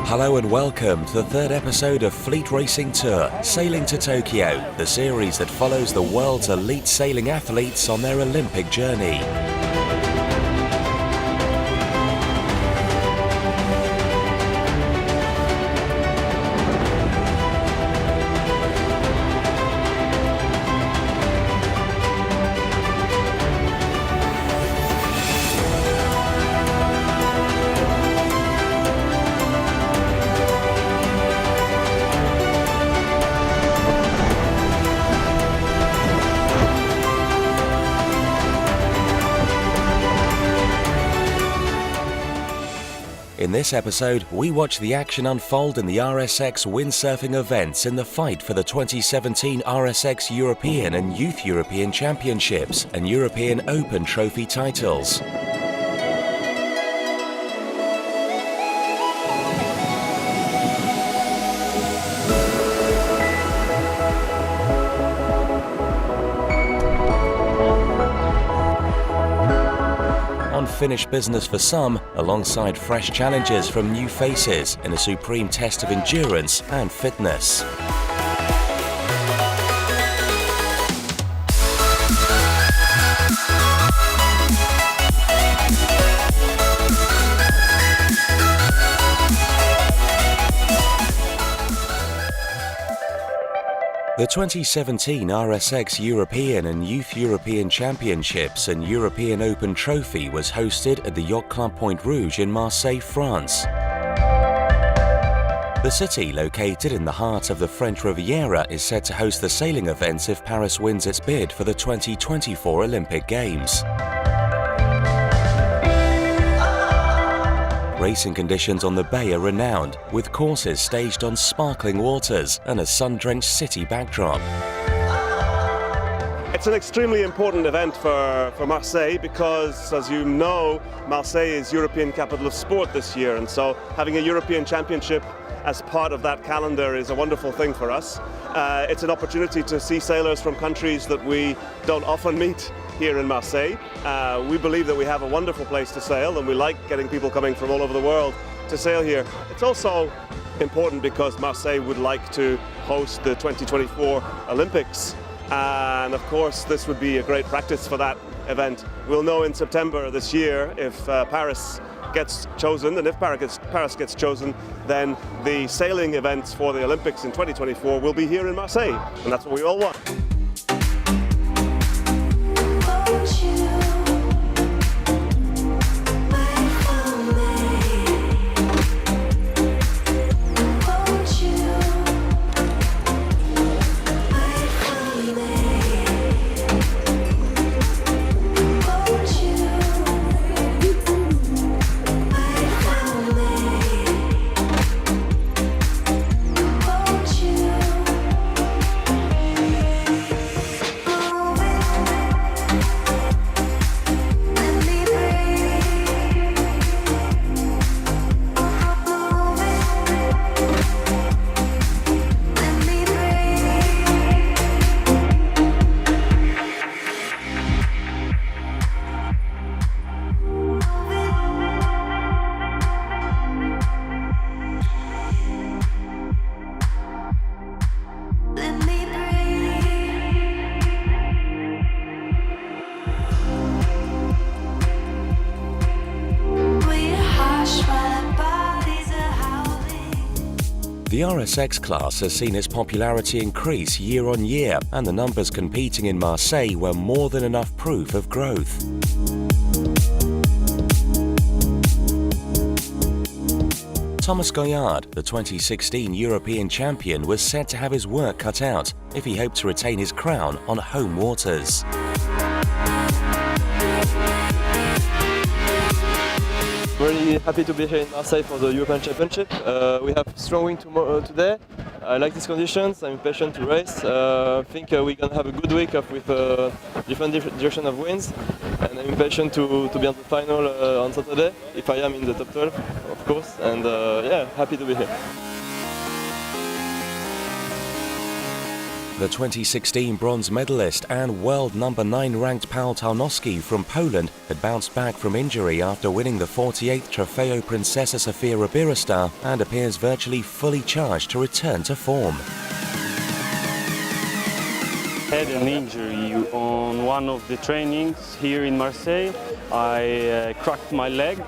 Hello and welcome to the third episode of Fleet Racing Tour, Sailing to Tokyo, the series that follows the world's elite sailing athletes on their Olympic journey. In this episode, we watch the action unfold in the RSX Windsurfing events in the fight for the 2017 RSX European and Youth European Championships and European Open Trophy titles. Unfinished business for some, alongside fresh challenges from new faces in a supreme test of endurance and fitness. The 2017 RSX European and Youth European Championships and European Open Trophy was hosted at the Yacht Club Point Rouge in Marseille, France. The city, located in the heart of the French Riviera, is set to host the sailing events if Paris wins its bid for the 2024 Olympic Games. Racing conditions on the bay are renowned, with courses staged on sparkling waters and a sun-drenched city backdrop. It's an extremely important event for Marseille because, as you know, Marseille is European Capital of Sport this year, and so having a European Championship as part of that calendar is a wonderful thing for us. It's an opportunity to see sailors from countries that we don't often meet here in Marseille. We believe that we have a wonderful place to sail, and we like getting people coming from all over the world to sail here. It's also important because Marseille would like to host the 2024 Olympics, and of course this would be a great practice for that event. We'll know in September this year if Paris gets chosen, and if Paris gets chosen, then the sailing events for the Olympics in 2024 will be here in Marseille, and that's what we all want. The RSX class has seen its popularity increase year on year, and the numbers competing in Marseille were more than enough proof of growth. Thomas Goyard, the 2016 European champion, was said to have his work cut out if he hoped to retain his crown on home waters. Really happy to be here in Marseille for the European Championship. We have strong wind today. I like these conditions. I'm impatient to race. I think we're going to have a good week with different direction of winds, and I'm impatient to be on the final on Saturday, if I am in the top 12, of course, and yeah, happy to be here. The 2016 bronze medalist and world number 9 ranked Paweł Tarnowski from Poland had bounced back from injury after winning the 48th Trofeo Princesa Sofia Rabirostar and appears virtually fully charged to return to form. I had an injury on one of the trainings here in Marseille. I cracked my leg,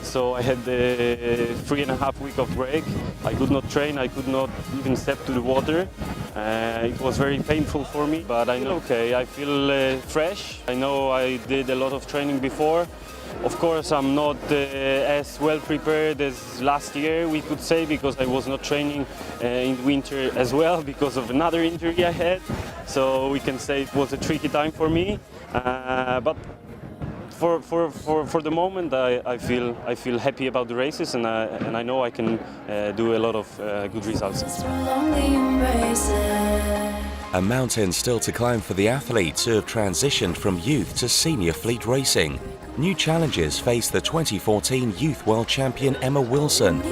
so I had a 3.5 week of break. I could not train, I could not even step to the water. It was very painful for me, but I know okay, I feel fresh. I know I did a lot of training before. Of course, I'm not as well prepared as last year, we could say, because I was not training in winter as well because of another injury I had. So we can say it was a tricky time for me. But for the moment, I feel happy about the races, and I know I can do a lot of good results. A mountain still to climb for the athletes who have transitioned from youth to senior fleet racing. New challenges face the 2014 Youth World Champion Emma Wilson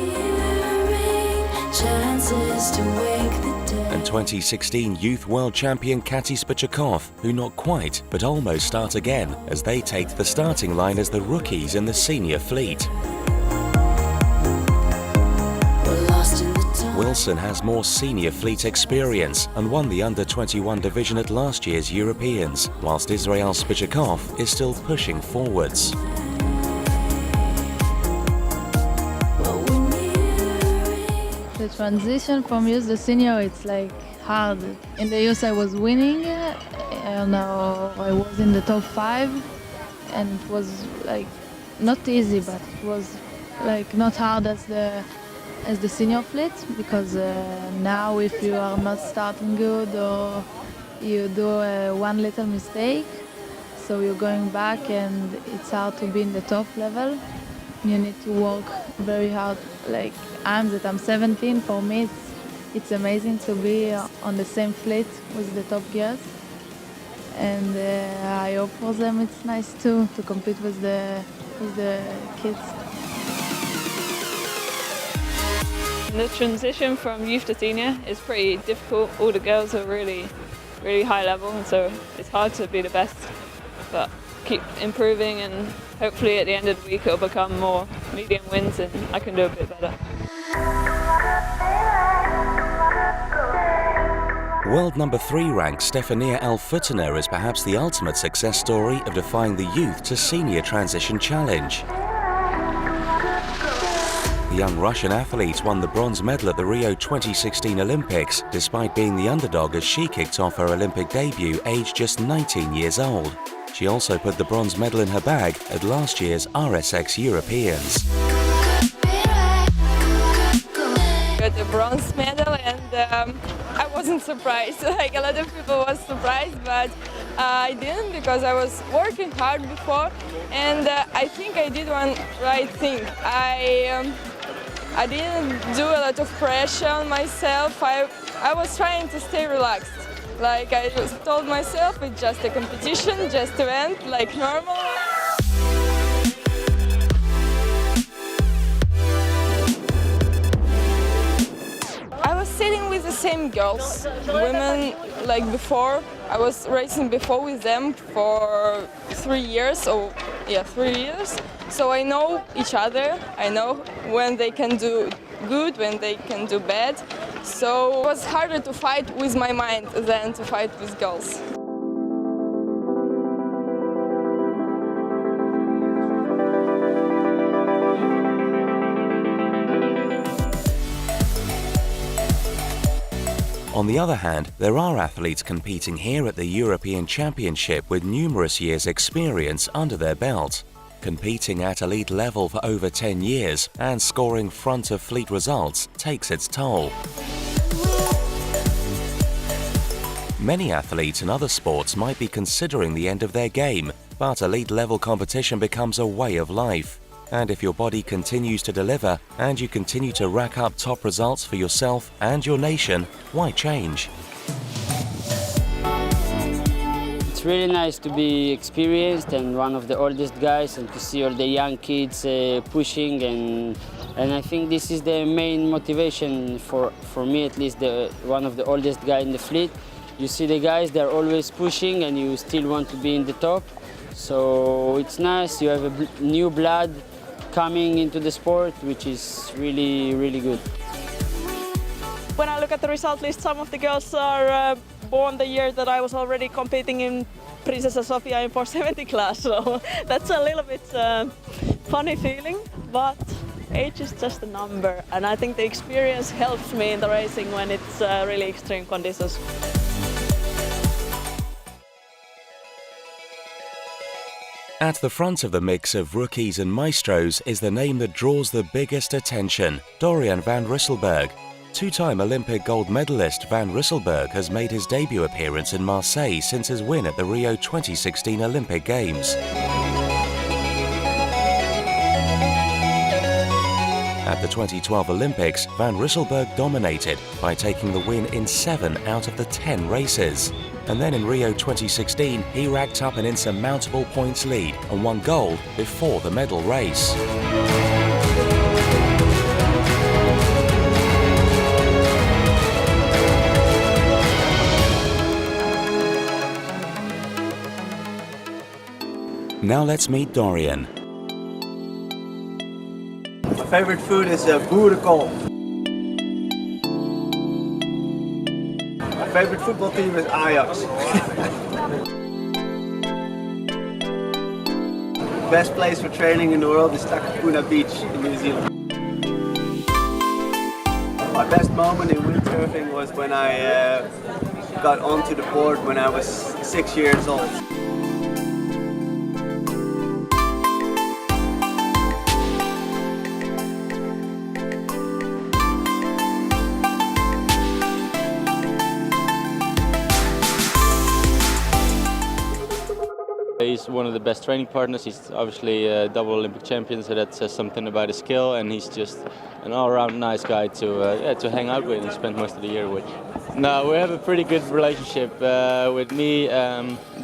and 2016 Youth World Champion Kati Spychakov, who not quite but almost start again as they take the starting line as the rookies in the senior fleet. Wilson has more senior fleet experience and won the under-21 division at last year's Europeans, whilst Israel Spychakov is still pushing forwards. The transition from youth to senior, it's like hard. In the youth I was winning, and now I was in the top 5, and it was like not easy, but it was like not hard as the senior fleet, because now if you are not starting good or you do one little mistake, so you're going back and it's hard to be in the top level. You need to work very hard. Like I'm 17, for me it's amazing to be on the same fleet with the top gears, and I hope for them it's nice too to compete with the kids. The transition from youth to senior is pretty difficult. All the girls are really high level, and so it's hard to be the best, but keep improving, and hopefully at the end of the week it'll become more medium wins and I can do a bit better. World number 3 ranked Stefania Alfutiner is perhaps the ultimate success story of defying the youth to senior transition challenge. The young Russian athlete won the bronze medal at the Rio 2016 Olympics, despite being the underdog as she kicked off her Olympic debut aged just 19 years old. She also put the bronze medal in her bag at last year's RSX Europeans. Got the bronze medal, and I wasn't surprised. Like a lot of people was surprised, but I didn't, because I was working hard before, and I think I did one right thing. I didn't do a lot of pressure on myself. I was trying to stay relaxed. Like I told myself, it's just a competition, just an event, like normal. I was sitting with the same girls, women, like before. I was racing before with them for 3 years, so yeah, 3 years. So I know each other, I know when they can do good, when they can do bad. So it was harder to fight with my mind than to fight with girls. On the other hand, there are athletes competing here at the European Championship with numerous years' experience under their belt. Competing at elite level for over 10 years and scoring front-of-fleet results takes its toll. Many athletes in other sports might be considering the end of their game, but elite-level competition becomes a way of life. And if your body continues to deliver and you continue to rack up top results for yourself and your nation, why change? It's really nice to be experienced and one of the oldest guys, and to see all the young kids pushing, and I think this is the main motivation for me, at least, one of the oldest guy in the fleet, you see the guys, they're always pushing and you still want to be in the top. So it's nice, you have a new blood coming into the sport, which is really, really good. When I look at the result list, some of the girls are born the year that I was already competing in Princess Sofia in 470 class, so that's a little bit funny feeling, but age is just a number, and I think the experience helps me in the racing when it's really extreme conditions. At the front of the mix of rookies and maestros is the name that draws the biggest attention, Dorian van Rysselberg. Two-time Olympic gold medalist Van Rysselberg has made his debut appearance in Marseille since his win at the Rio 2016 Olympic Games. At the 2012 Olympics, Van Rysselberg dominated by taking the win in 7 out of the 10 races. And then in Rio 2016, he racked up an insurmountable points lead and won gold before the medal race. Now let's meet Dorian. My favorite food is boerenkool. My favorite football team is Ajax. Best place for training in the world is Takapuna Beach in New Zealand. My best moment in windsurfing was when I got onto the board when I was 6 years old. He's one of the best training partners. He's obviously a double Olympic champion, so that says something about his skill. And he's just an all-around nice guy to hang out with and spend most of the year with. No, we have a pretty good relationship with me,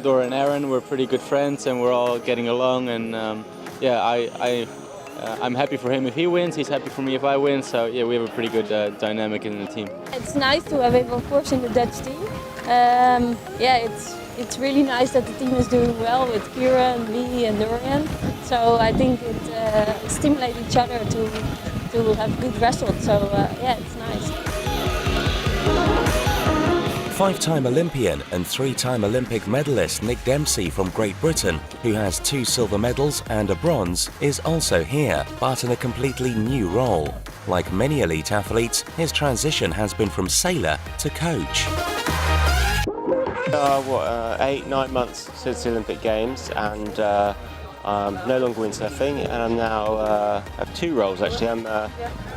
Dora and Aaron. We're pretty good friends, and we're all getting along. And I'm happy for him if he wins. He's happy for me if I win. So yeah, we have a pretty good dynamic in the team. It's nice to have him, of course, in the Dutch team. It's really nice that the team is doing well with Kira and me and Dorian. So I think it stimulates each other to have good results. So yeah, it's nice. 5-time Olympian and 3-time Olympic medalist Nick Dempsey from Great Britain, who has 2 silver medals and a bronze, is also here, but in a completely new role. Like many elite athletes, his transition has been from sailor to coach. 8-9 months since the Olympic Games, and I'm no longer windsurfing, and I'm now have 2 roles actually. I'm a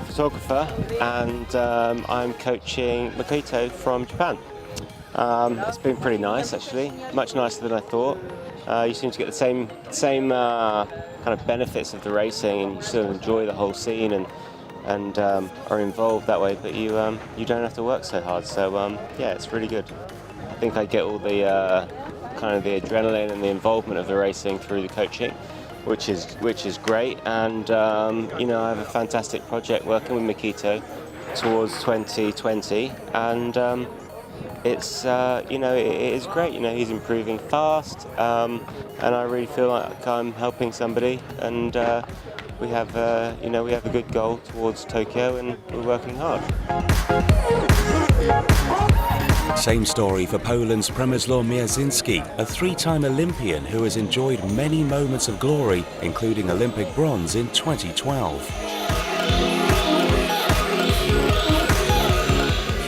photographer and I'm coaching Makito from Japan. It's been pretty nice actually, much nicer than I thought. You seem to get the same kind of benefits of the racing, and you sort of enjoy the whole scene and are involved that way, but you don't have to work so hard. So yeah, it's really good. I think I get all the kind of the adrenaline and the involvement of the racing through the coaching, which is great. And you know, I have a fantastic project working with Makito towards 2020, and it's you know, it is great. You know, he's improving fast, and I really feel like I'm helping somebody. And we have you know, we have a good goal towards Tokyo, and we're working hard. Same story for Poland's Przemysław Mierzyński, a 3-time Olympian who has enjoyed many moments of glory, including Olympic bronze in 2012.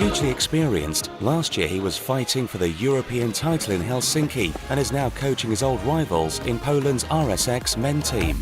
Hugely experienced, last year he was fighting for the European title in Helsinki and is now coaching his old rivals in Poland's RSX men team.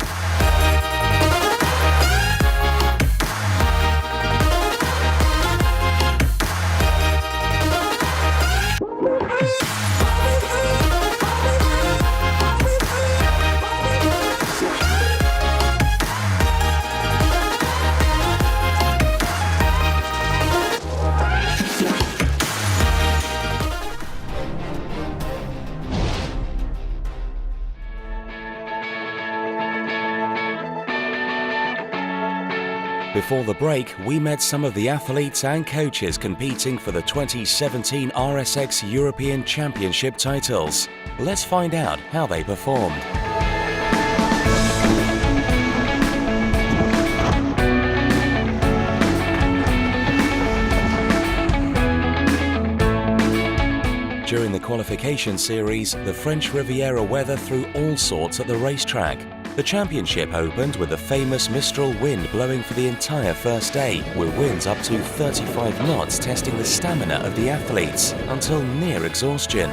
Before the break, we met some of the athletes and coaches competing for the 2017 RSX European Championship titles. Let's find out how they performed. During the qualification series, the French Riviera weather threw all sorts at the racetrack. The championship opened with the famous Mistral wind blowing for the entire first day, with winds up to 35 knots testing the stamina of the athletes until near exhaustion.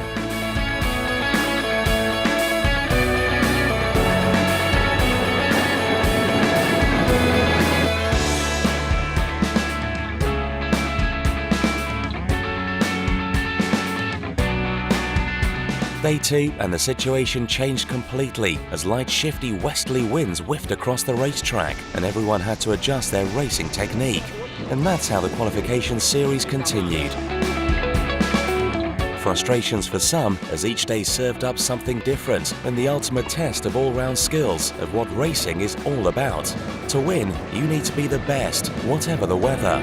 Day 2 and the situation changed completely as light shifty westerly winds whiffed across the racetrack and everyone had to adjust their racing technique. And that's how the qualification series continued. Frustrations for some as each day served up something different and the ultimate test of all-round skills of what racing is all about. To win, you need to be the best, whatever the weather.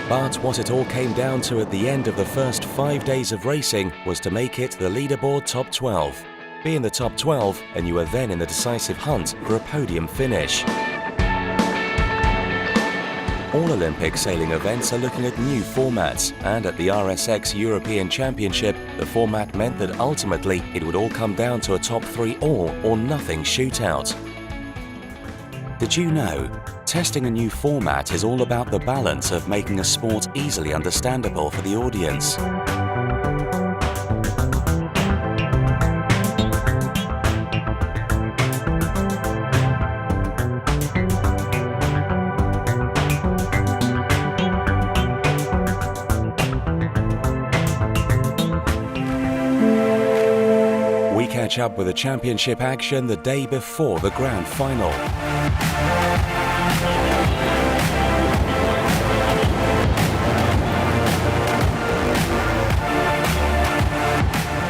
But what it all came down to at the end of the first 5 days of racing was to make it the leaderboard top 12. Be in the top 12 and you are then in the decisive hunt for a podium finish. All Olympic sailing events are looking at new formats, and at the RSX European Championship, the format meant that ultimately it would all come down to a top 3 all or nothing shootout. Did you know? Testing a new format is all about the balance of making a sport easily understandable for the audience. We catch up with the championship action the day before the grand final.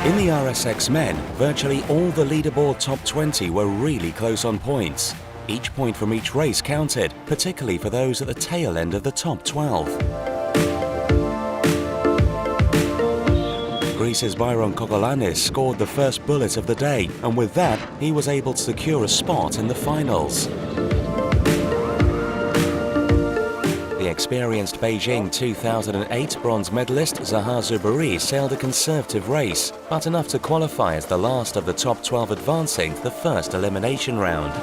In the RSX men, virtually all the leaderboard top 20 were really close on points. Each point from each race counted, particularly for those at the tail end of the top 12. Greece's Byron Kokolanis scored the first bullet of the day, and with that, he was able to secure a spot in the finals. The experienced Beijing 2008 bronze medalist Zahar Zuberi sailed a conservative race, but enough to qualify as the last of the top 12 advancing to the first elimination round.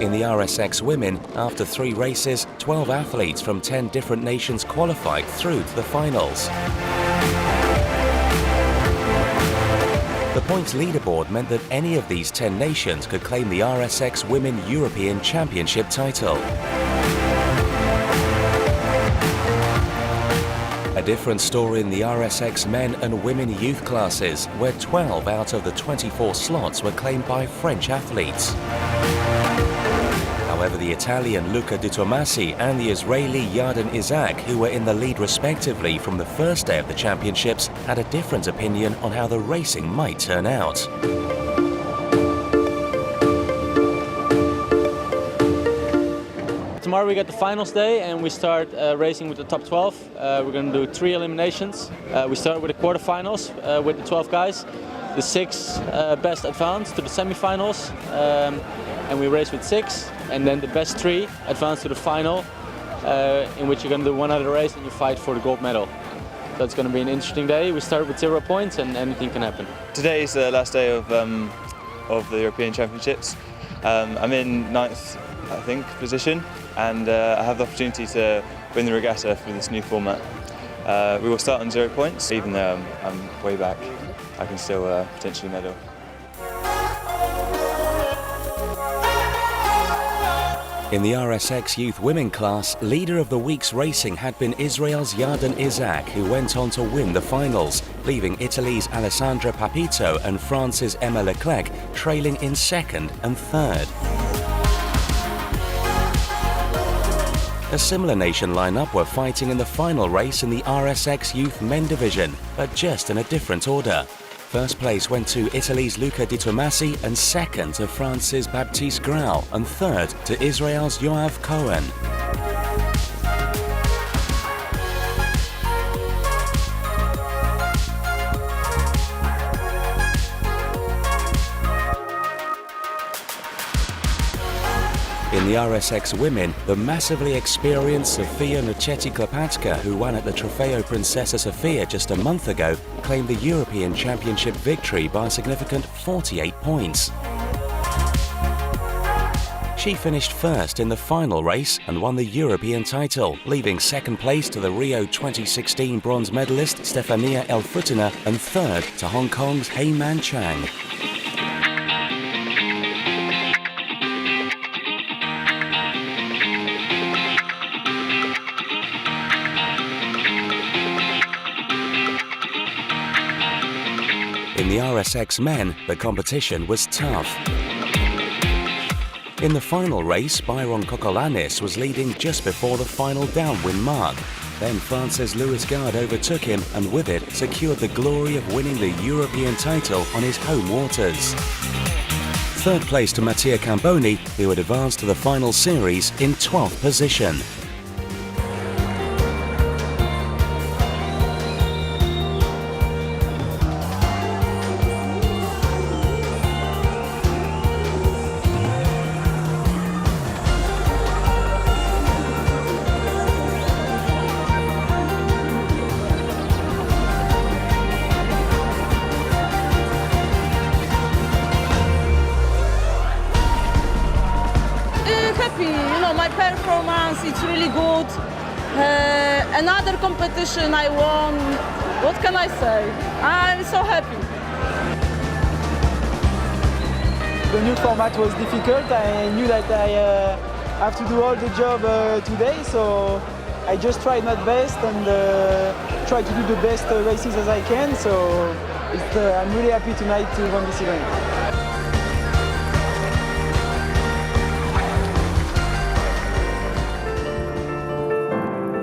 In the RSX women, after 3 races, 12 athletes from 10 different nations qualified through to the finals. The points leaderboard meant that any of these 10 nations could claim the RSX Women European Championship title. A different story in the RSX men and women youth classes, where 12 out of the 24 slots were claimed by French athletes. However, the Italian Luca Di Tomasi and the Israeli Yarden Isaac, who were in the lead respectively from the first day of the championships, had a different opinion on how the racing might turn out. Tomorrow we got the finals day and we start racing with the top 12. We're going to do 3 eliminations. We start with the quarterfinals with the 12 guys. The 6 best advance to the semifinals, and we race with 6. And then the best 3 advance to the final, in which you're going to do one other race and you fight for the gold medal. That's going to be an interesting day. We start with 0 points and anything can happen. Today is the last day of the European Championships. I'm in 9th, I think, position, and I have the opportunity to win the regatta for this new format. We will start on 0 points. Even though I'm way back, I can still potentially medal. In the RSX Youth Women class, leader of the week's racing had been Israel's Yarden Isaac, who went on to win the finals, leaving Italy's Alessandra Papito and France's Emma Leclerc trailing in 2nd and 3rd. A similar nation lineup were fighting in the final race in the RSX Youth Men division, but just in a different order. First place went to Italy's Luca Di Tomasi, and second to France's Baptiste Grau, and third to Israel's Yoav Cohen. In the RSX Women, the massively experienced Sofia Nuchetti-Klepatska, who won at the Trofeo Princesa Sofia just a month ago, claimed the European Championship victory by a significant 48 points. She finished first in the final race and won the European title, leaving second place to the Rio 2016 bronze medalist Stefania Elfutiner and third to Hong Kong's Heyman Chang. In the RSX men, the competition was tough. In the final race, Byron Kokolanis was leading just before the final downwind mark. Then France's Louis Gard overtook him and with it secured the glory of winning the European title on his home waters. Third place to Mattia Camboni, who had advanced to the final series in 12th position. Happy, my performance, it's really good. Another competition I won. What can I say? I'm so happy. The new format was difficult. I knew that I have to do all the job today, so I just tried my best and try to do the best races as I can. So I'm really happy tonight to win this event.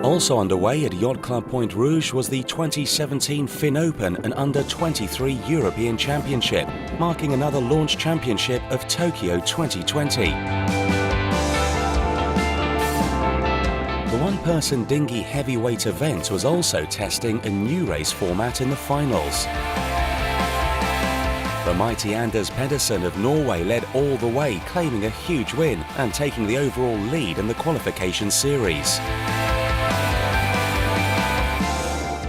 Also underway at Yacht Club Point Rouge was the 2017 Finn Open and Under-23 European Championship, marking another launch championship of Tokyo 2020. The one-person dinghy heavyweight event was also testing a new race format in the finals. The mighty Anders Pedersen of Norway led all the way, claiming a huge win and taking the overall lead in the qualification series.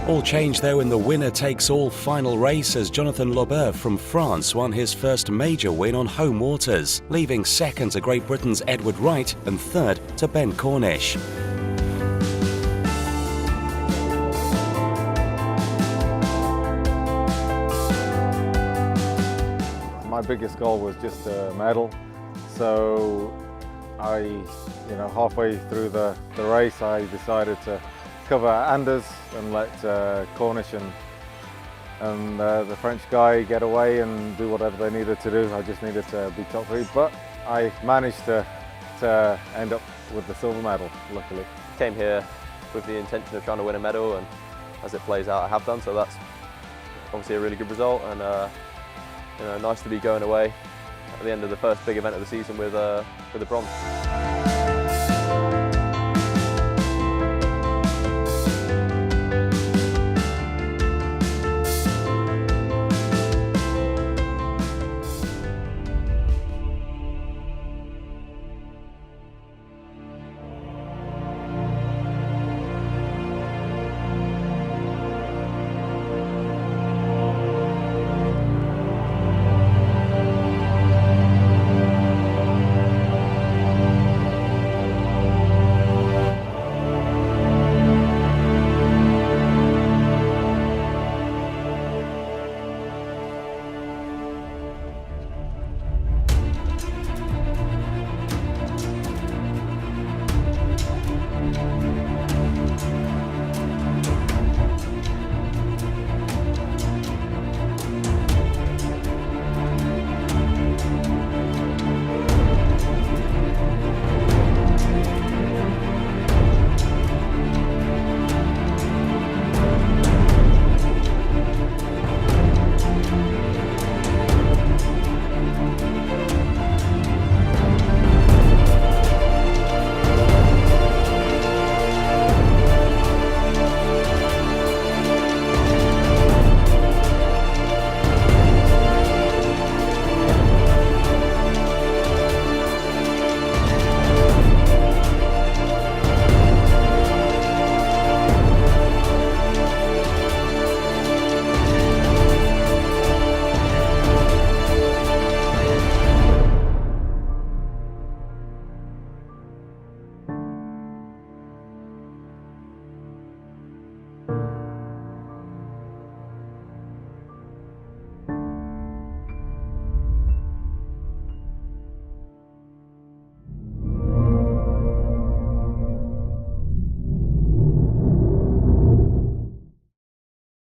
All changed though in the winner-takes-all final race as Jonathan Lauber from France won his first major win on home waters, leaving second to Great Britain's Edward Wright and third to Ben Cornish. My biggest goal was just a medal, so halfway through the race I decided to cover Anders and let Cornish and the French guy get away and do whatever they needed to do. I just needed to be top three, but I managed to end up with the silver medal, luckily. Came here with the intention of trying to win a medal, and as it plays out I have done, so that's obviously a really good result, and nice to be going away at the end of the first big event of the season with a bronze.